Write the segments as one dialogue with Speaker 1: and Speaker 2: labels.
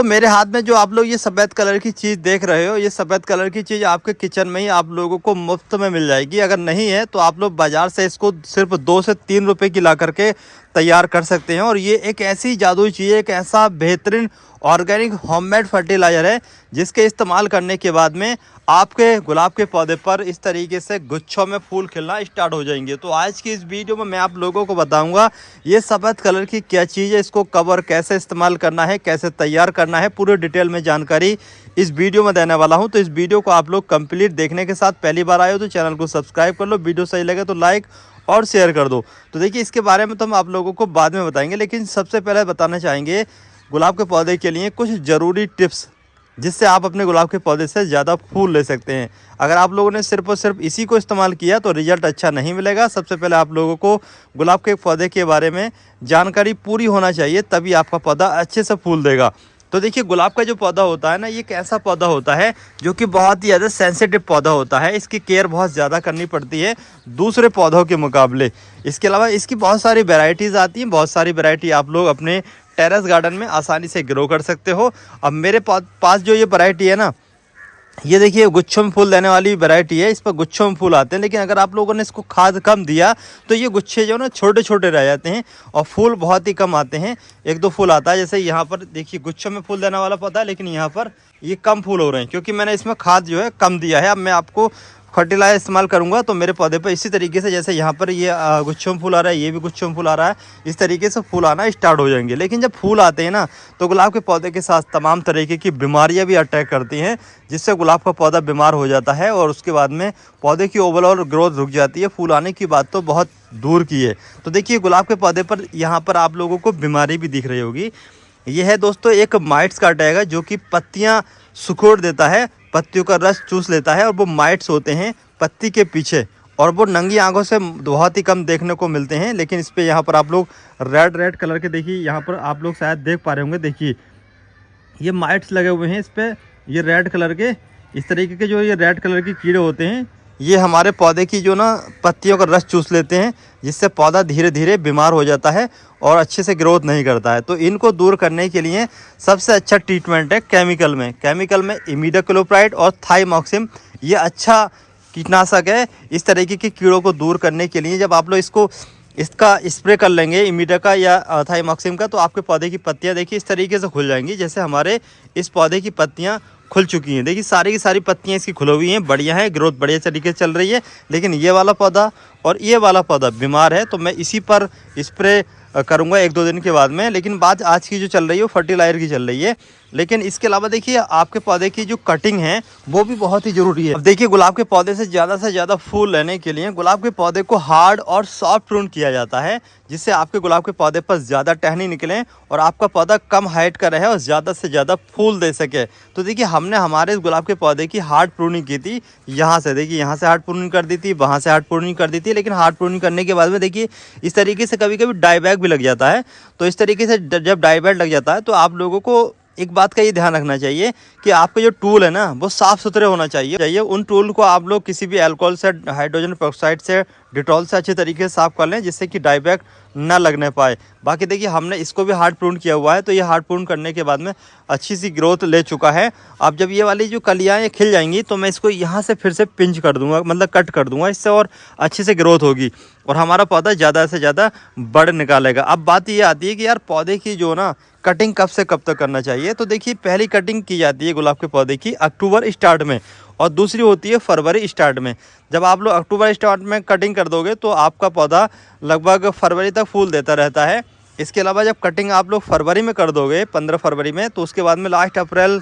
Speaker 1: दोस्तों मेरे हाथ में जो आप लोग ये सफ़ेद कलर की चीज़ देख रहे हो, ये सफ़ेद कलर की चीज़ आपके किचन में ही आप लोगों को मुफ्त में मिल जाएगी। अगर नहीं है तो आप लोग बाज़ार से इसको सिर्फ 2 से 3 रुपए की ला करके तैयार कर सकते हैं। और ये एक ऐसी जादुई चीज़ है, एक ऐसा बेहतरीन ऑर्गेनिक होममेड फर्टिलाइज़र है जिसके इस्तेमाल करने के बाद में आपके गुलाब के पौधे पर इस तरीके से गुच्छों में फूल खिलना स्टार्ट हो जाएंगे। तो आज की इस वीडियो में मैं आप लोगों को बताऊंगा ये सफ़ेद कलर की क्या चीज़ है, इसको कब और कैसे इस्तेमाल करना है, कैसे तैयार करना है, पूरी डिटेल में जानकारी इस वीडियो में देने वाला हूं। तो इस वीडियो को आप लोग कंप्लीट देखने के साथ पहली बार आए हो तो चैनल को सब्सक्राइब कर लो, वीडियो सही लगे तो लाइक और शेयर कर दो। तो देखिए इसके बारे में तो हम आप लोगों को बाद में बताएंगे, लेकिन सबसे पहले बताना चाहेंगे गुलाब के पौधे के लिए कुछ ज़रूरी टिप्स जिससे आप अपने गुलाब के पौधे से ज़्यादा फूल ले सकते हैं। अगर आप लोगों ने सिर्फ और सिर्फ इसी को इस्तेमाल किया तो रिजल्ट अच्छा नहीं मिलेगा। सबसे पहले आप लोगों को गुलाब के पौधे के बारे में जानकारी पूरी होना चाहिए, तभी आपका पौधा अच्छे से फूल देगा। तो देखिए गुलाब का जो पौधा होता है ना, ये एक ऐसा पौधा होता है जो कि बहुत ही ज़्यादा सेंसिटिव पौधा होता है। इसकी केयर बहुत ज़्यादा करनी पड़ती है दूसरे पौधों के मुकाबले। इसके अलावा इसकी बहुत सारी वैरायटीज़ आती हैं, बहुत सारी वैरायटी आप लोग अपने टेरेस गार्डन में आसानी से ग्रो कर सकते हो। अब मेरे पास जो ये वैरायटी है ना, ये देखिए गुच्छों में फूल देने वाली वैरायटी है। इस पर गुच्छों में फूल आते हैं, लेकिन अगर आप लोगों ने इसको खाद कम दिया तो ये गुच्छे जो ना छोटे छोटे रह जाते हैं और फूल बहुत ही कम आते हैं। 1-2 फूल आता है। जैसे यहाँ पर देखिए गुच्छों में फूल देने वाला पौधा है, लेकिन यहाँ पर ये कम फूल हो रहे हैं क्योंकि मैंने इसमें खाद जो है कम दिया है। अब मैं आपको फर्टिलाइजर इस्तेमाल करूंगा तो मेरे पौधे पर इसी तरीके से, जैसे यहाँ पर ये गुच्छों में फूल आ रहा है, ये भी गुच्छों में फूल आ रहा है, इस तरीके से फूल आना स्टार्ट हो जाएंगे। लेकिन जब फूल आते हैं ना तो गुलाब के पौधे के साथ तमाम तरीके की बीमारियां भी अटैक करती हैं, जिससे गुलाब का पौधा बीमार हो जाता है और उसके बाद में पौधे की ओवरऑल ग्रोथ रुक जाती है। फूल आने की बात तो बहुत दूर की है। तो देखिए गुलाब के पौधे पर यहाँ पर आप लोगों को बीमारी भी दिख रही होगी। यह है दोस्तों एक माइट्स का अटैक है जो कि पत्तियाँ सुखोड़ देता है, पत्तियों का रस चूस लेता है। और वो माइट्स होते हैं पत्ती के पीछे, और वो नंगी आंखों से बहुत ही कम देखने को मिलते हैं। लेकिन इस पे यहाँ पर आप लोग रेड कलर के देखिए, यहाँ पर आप लोग शायद देख पा रहे होंगे, देखिए ये माइट्स लगे हुए हैं इस पे, ये रेड कलर के, इस तरीके के जो ये रेड कलर के कीड़े होते हैं, ये हमारे पौधे की जो ना पत्तियों का रस चूस लेते हैं, जिससे पौधा धीरे धीरे बीमार हो जाता है और अच्छे से ग्रोथ नहीं करता है। तो इनको दूर करने के लिए सबसे अच्छा ट्रीटमेंट है केमिकल में इमिडाक्लोप्राइड और थाइमोक्सिम, ये अच्छा कीटनाशक है इस तरीके के कीड़ों को दूर करने के लिए। जब आप लोग इसका स्प्रे कर लेंगे इमिडा का या थाइमोक्सिम का, तो आपके पौधे की पत्तियां देखिए इस तरीके से खुल जाएंगी, जैसे हमारे इस पौधे की पत्तियां खुल चुकी हैं। देखिए सारी की सारी पत्तियां इसकी खुली हुई हैं, बढ़िया है, ग्रोथ बढ़िया तरीके से चल रही है। लेकिन ये वाला पौधा और ये वाला पौधा बीमार है, तो मैं इसी पर स्प्रे करूँगा 1-2 दिन के बाद में। लेकिन बात आज की जो चल रही है वो फर्टिलाइजर की चल रही है। लेकिन इसके अलावा देखिए आपके पौधे की जो कटिंग है वो भी बहुत ही ज़रूरी है। अब देखिए गुलाब के पौधे से ज़्यादा फूल लेने के लिए गुलाब के पौधे को हार्ड और सॉफ्ट प्रून किया जाता है, जिससे आपके गुलाब के पौधे पर ज़्यादा टहनी निकलें और आपका पौधा कम हाइट का रहे और ज़्यादा से ज़्यादा फूल दे सके। तो देखिए हमने हमारे गुलाब के पौधे की हार्ड प्रूनिंग की थी। यहाँ से देखिए, यहाँ से हार्ड प्रूनिंग कर दी थी, वहाँ से हार्ड प्रूनिंग कर दी थी। लेकिन हार्ड प्रूनिंग करने के बाद में देखिए इस तरीके से कभी कभी डाईबैक भी लग जाता है। तो इस तरीके से जब डाईबैक लग जाता है तो आप लोगों को एक बात का ये ध्यान रखना चाहिए कि आपका जो टूल है ना वो साफ़ सुथरे होना चाहिए। उन टूल को आप लोग किसी भी अल्कोहल से, हाइड्रोजन पेरोक्साइड से, डिटॉल से अच्छे तरीके से साफ़ कर लें, जिससे कि डाईबैक ना लगने पाए। बाकी देखिए हमने इसको भी हार्ड प्रून किया हुआ है, तो ये हार्ड प्रून करने के बाद में अच्छी सी ग्रोथ ले चुका है। अब जब ये वाली जो कलियाँ ये खिल जाएंगी तो मैं इसको यहाँ से फिर से पिंच कर दूंगा, मतलब कट कर दूंगा, इससे और अच्छे से ग्रोथ होगी और हमारा पौधा ज़्यादा से ज़्यादा बढ़ निकालेगा। अब बात ये आती है कि यार पौधे की जो ना कटिंग कब से कब तक करना चाहिए। तो देखिए पहली कटिंग की जाती है गुलाब के पौधे की अक्टूबर स्टार्ट में और दूसरी होती है फरवरी स्टार्ट में। जब आप लोग अक्टूबर स्टार्ट में कटिंग कर दोगे तो आपका पौधा लगभग फरवरी तक फूल देता रहता है। इसके अलावा जब कटिंग आप लोग फरवरी में कर दोगे 15 फरवरी में, तो उसके बाद में लास्ट अप्रैल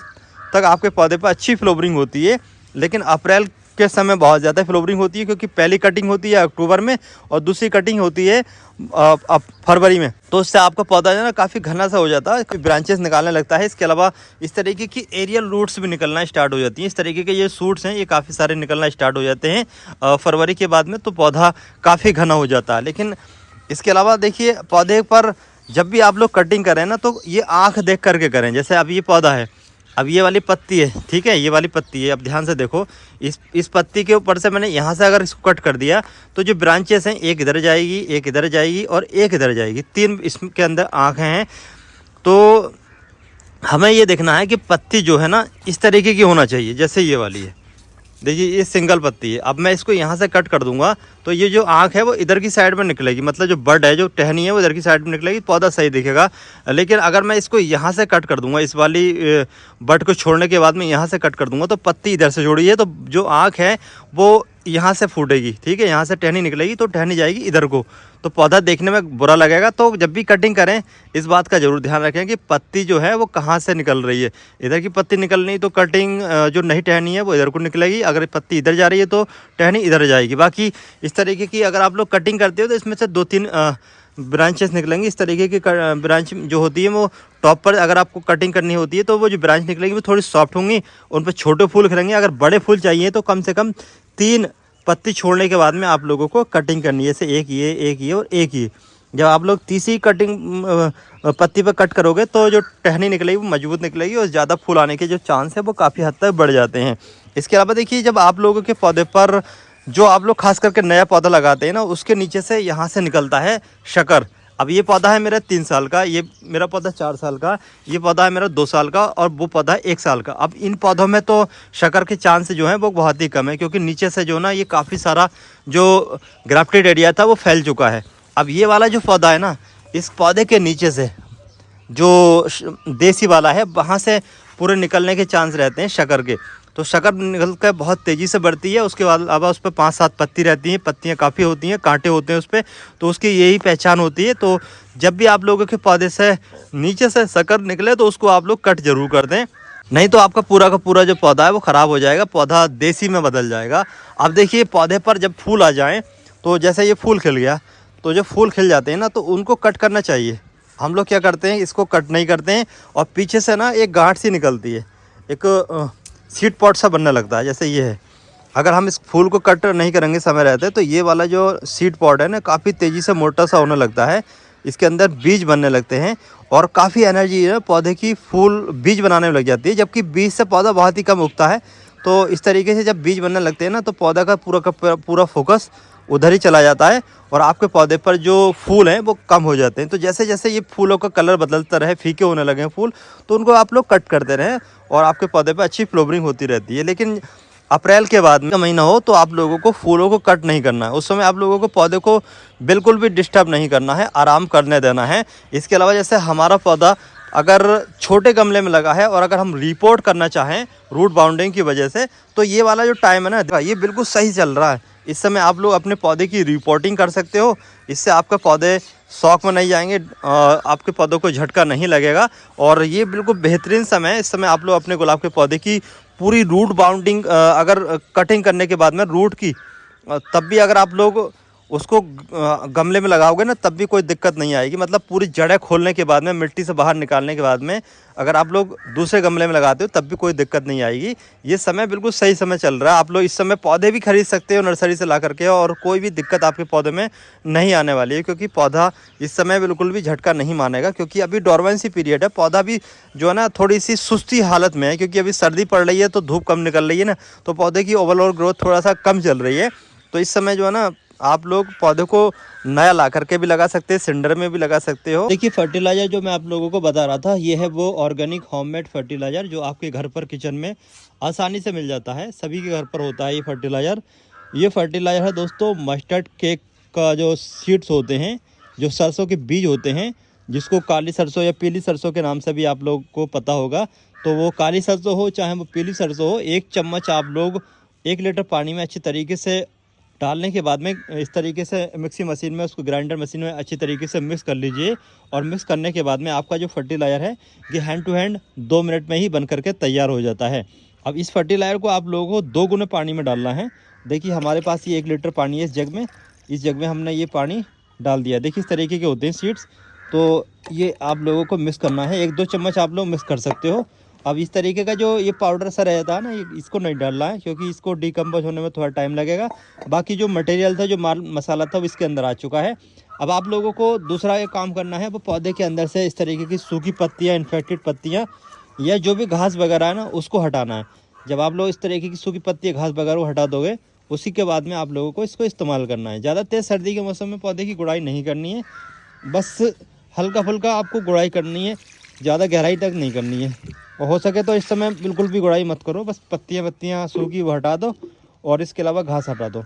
Speaker 1: तक आपके पौधे पर अच्छी फ्लावरिंग होती है। लेकिन अप्रैल के समय बहुत ज़्यादा फ्लावरिंग होती है, क्योंकि पहली कटिंग होती है अक्टूबर में और दूसरी कटिंग होती है फरवरी में। तो उससे आपका पौधा जो है ना काफ़ी घना सा हो जाता है, ब्रांचेस निकालने लगता है। इसके अलावा इस तरीके की एरियल रूट्स भी निकलना स्टार्ट हो जाती हैं। इस तरीके के ये सूट्स हैं, ये काफ़ी सारे निकलना स्टार्ट हो जाते हैं फरवरी के बाद में, तो पौधा काफ़ी घना हो जाता है। लेकिन इसके अलावा देखिए पौधे पर जब भी आप लोग कटिंग करें ना तो ये आँख देख करके करें। जैसे अब ये पौधा है, अब ये वाली पत्ती है, ठीक है, ये वाली पत्ती है। अब ध्यान से देखो, इस पत्ती के ऊपर से मैंने यहाँ से अगर इसको कट कर दिया तो जो ब्रांचेस हैं एक इधर जाएगी, एक इधर जाएगी और एक इधर जाएगी, 3 इसके अंदर आँखें हैं। तो हमें ये देखना है कि पत्ती जो है ना इस तरीके की होना चाहिए, जैसे ये वाली है। देखिए ये सिंगल पत्ती है। अब मैं इसको यहाँ से कट कर दूंगा तो ये जो आँख है वो इधर की साइड में निकलेगी, मतलब जो बड है, जो टहनी है वो इधर की साइड में निकलेगी, पौधा सही दिखेगा। लेकिन अगर मैं इसको यहाँ से कट कर दूंगा, इस वाली बड को छोड़ने के बाद में यहाँ से कट कर दूंगा, तो पत्ती इधर से जोड़ी है तो जो आँख है वो यहाँ से फूटेगी, ठीक है, यहाँ से टहनी निकलेगी तो टहनी जाएगी इधर को, तो पौधा देखने में बुरा लगेगा। तो जब भी कटिंग करें इस बात का जरूर ध्यान रखें कि पत्ती जो है वो कहाँ से निकल रही है। इधर की पत्ती निकल रही तो कटिंग जो नहीं टहनी है वो इधर को निकलेगी, अगर पत्ती इधर जा रही है तो टहनी इधर जाएगी। बाकी इस तरीके की अगर आप लोग कटिंग करते हो तो इसमें से 2-3 ब्रांचेस निकलेंगी। इस तरीके की ब्रांच जो होती है वो टॉप पर अगर आपको कटिंग करनी होती है तो वो जो ब्रांच निकलेगी वो थोड़ी सॉफ्ट होंगी, उन पर छोटे फूल खिलेंगे। अगर बड़े फूल चाहिए तो कम से कम 3 पत्ती छोड़ने के बाद में आप लोगों को कटिंग करनी है, जैसे एक ये और एक ये। जब आप लोग तीसरी कटिंग पत्ती पर कट करोगे तो जो टहनी निकलेगी वो मजबूत निकलेगी और ज़्यादा फूल आने के जो चांस है वो काफ़ी हद तक बढ़ जाते हैं। इसके अलावा देखिए, जब आप लोगों के पौधे पर जो आप लोग खास करके नया पौधा लगाते हैं ना, उसके नीचे से यहाँ से निकलता है शकर। अब ये पौधा है मेरा 3 साल का, ये मेरा पौधा 4 साल का, ये पौधा है मेरा 2 साल का और वो पौधा है 1 साल का। अब इन पौधों में तो शकर के चांस जो हैं वो बहुत ही कम है, क्योंकि नीचे से जो ना ये काफ़ी सारा जो ग्राफ्टेड एरिया था वो फैल चुका है। अब ये वाला जो पौधा है ना, इस पौधे के नीचे से जो देसी वाला है वहाँ से पूरे निकलने के चांस रहते हैं शकर के। तो शकर निकल कर बहुत तेज़ी से बढ़ती है, उसके बाद अलावा उस पर 5-7 पत्ती रहती हैं, पत्तियाँ काफ़ी होती हैं, कांटे होते हैं उस पर, तो उसकी यही पहचान होती है। तो जब भी आप लोगों के पौधे से नीचे से शकर निकले तो उसको आप लोग कट जरूर कर दें, नहीं तो आपका पूरा का पूरा जो पौधा है वो ख़राब हो जाएगा, पौधा देसी में बदल जाएगा। अब देखिए, पौधे पर जब फूल आ जाएँ तो जैसे ये फूल खिल गया, तो जब फूल खिल जाते हैं ना तो उनको कट करना चाहिए। हम लोग क्या करते हैं, इसको कट नहीं करते हैं और पीछे से ना एक गांठ सी निकलती है, एक सीड पॉट सा बनने लगता है, जैसे ये है। अगर हम इस फूल को कट नहीं करेंगे समय रहते तो ये वाला जो सीड पॉट है ना काफ़ी तेज़ी से मोटा सा होने लगता है, इसके अंदर बीज बनने लगते हैं और काफ़ी एनर्जी है पौधे की फूल बीज बनाने में लग जाती है, जबकि बीज से पौधा बहुत ही कम उगता है। तो इस तरीके से जब बीज बनने लगते हैं ना तो पौधा का पूरा फोकस उधर ही चला जाता है और आपके पौधे पर जो फूल हैं वो कम हो जाते हैं। तो जैसे जैसे ये फूलों का कलर बदलता रहे, फीके होने लगे फूल, तो उनको आप लोग कट करते रहें और आपके पौधे पर अच्छी फ्लोवरिंग होती रहती है। लेकिन अप्रैल के बाद में महीना हो तो आप लोगों को फूलों को कट नहीं करना है, उस समय आप लोगों को पौधे को बिल्कुल भी डिस्टर्ब नहीं करना है, आराम करने देना है। इसके अलावा जैसे हमारा पौधा अगर छोटे गमले में लगा है और अगर हम रिपोर्ट करना चाहें रूट बाउंडिंग की वजह से, तो ये वाला जो टाइम है ना, ये बिल्कुल सही चल रहा है। इस समय आप लोग अपने पौधे की रिपोर्टिंग कर सकते हो, इससे आपके पौधे शौक में नहीं जाएंगे, आपके पौधों को झटका नहीं लगेगा और ये बिल्कुल बेहतरीन समय है। इस समय आप लोग अपने गुलाब के पौधे की पूरी रूट बाउंडिंग अगर कटिंग करने के बाद में रूट की, तब भी अगर आप लोग उसको गमले में लगाओगे ना तब भी कोई दिक्कत नहीं आएगी। मतलब पूरी जड़ें खोलने के बाद में, मिट्टी से बाहर निकालने के बाद में अगर आप लोग दूसरे गमले में लगाते हो तब भी कोई दिक्कत नहीं आएगी। ये समय बिल्कुल सही समय चल रहा है, आप लोग इस समय पौधे भी खरीद सकते हो नर्सरी से ला करके और कोई भी दिक्कत आपके पौधे में नहीं आने वाली है, क्योंकि पौधा इस समय बिल्कुल भी झटका नहीं मानेगा। क्योंकि अभी डोरमेंसी पीरियड है, पौधा भी जो है ना थोड़ी सी सुस्ती हालत में है, क्योंकि अभी सर्दी पड़ रही है तो धूप कम निकल रही है ना, तो पौधे की ओवरऑल ग्रोथ थोड़ा सा कम चल रही है। तो इस समय जो है ना आप लोग पौधे को नया ला करके भी लगा सकते हैं, सिंडर में भी लगा सकते हो। देखिए, फर्टिलाइज़र जो मैं आप लोगों को बता रहा था, ये है वो ऑर्गेनिक होममेड फर्टिलाइज़र जो आपके घर पर किचन में आसानी से मिल जाता है, सभी के घर पर होता है ये फर्टिलाइज़र। ये फर्टिलाइज़र है दोस्तों मस्टर्ड केक का जो सीड्स होते हैं, जो सरसों के बीज होते हैं, जिसको काली सरसों या पीली सरसों के नाम से भी आप लोग को पता होगा। तो वो काली सरसों हो चाहे वो पीली सरसों हो, 1 चम्मच आप लोग 1 लीटर पानी में अच्छी तरीके से डालने के बाद में इस तरीके से मिक्सी मशीन में, उसको ग्राइंडर मशीन में अच्छी तरीके से मिक्स कर लीजिए। और मिक्स करने के बाद में आपका जो फर्टिलाइज़र है ये हैंड टू हैंड 2 मिनट में ही बन करके तैयार हो जाता है। अब इस फर्टिलाइज़र को आप लोगों को 2 गुने पानी में डालना है। देखिए, हमारे पास ये 1 लीटर पानी है इस जग में, इस जग में हमने ये पानी डाल दिया। देखिए, इस तरीके के होते हैं सीड्स, तो ये आप लोगों को मिक्स करना है, 1-2 चम्मच आप लोग मिक्स कर सकते हो। अब इस तरीके का जो ये पाउडर सा रहता है ना, ये इसको नहीं डालना है, क्योंकि इसको डिकम्पोज होने में थोड़ा टाइम लगेगा। बाकी जो मटेरियल था, जो माल मसाला था, वो इसके अंदर आ चुका है। अब आप लोगों को दूसरा एक काम करना है, वो पौधे के अंदर से इस तरीके की सूखी पत्तियाँ, इन्फेक्टेड पत्तियाँ या जो भी घास वगैरह है ना, उसको हटाना है। जब आप लोग इस तरीके की सूखी पत्तियाँ, घास वगैरह हटा दोगे, उसी के बाद में आप लोगों को इसको इस्तेमाल करना है। ज़्यादा तेज़ सर्दी के मौसम में पौधे की गुड़ाई नहीं करनी है, बस हल्का फुल्का आपको गुड़ाई करनी है। ज़्यादा गहराई तक नहीं करनी है। और हो सके तो इस समय बिल्कुल भी गुड़ाई मत करो, बस पत्तियाँ सूखी वो हटा दो और इसके अलावा घास हटा दो।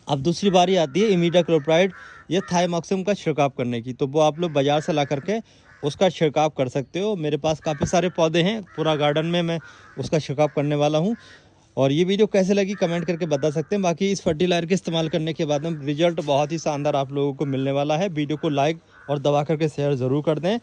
Speaker 1: अब दूसरी बारी आती है इमीडाक्लोप्राइड या थाइमॉक्सिम का छिड़काव करने की। तो वो आप लोग बाज़ार से ला करके उसका छिड़काव कर सकते हो। मेरे पास काफ़ी सारे पौधे हैं, पूरा गार्डन में मैं उसका छिड़काव करने वाला हूँ। और ये वीडियो कैसे लगी कमेंट करके बता सकते हैं। बाकी इस फर्टिलाइजर के इस्तेमाल करने के बाद में रिजल्ट बहुत ही शानदार आप लोगों को मिलने वाला है। वीडियो को लाइक और दबा करके शेयर ज़रूर कर दें।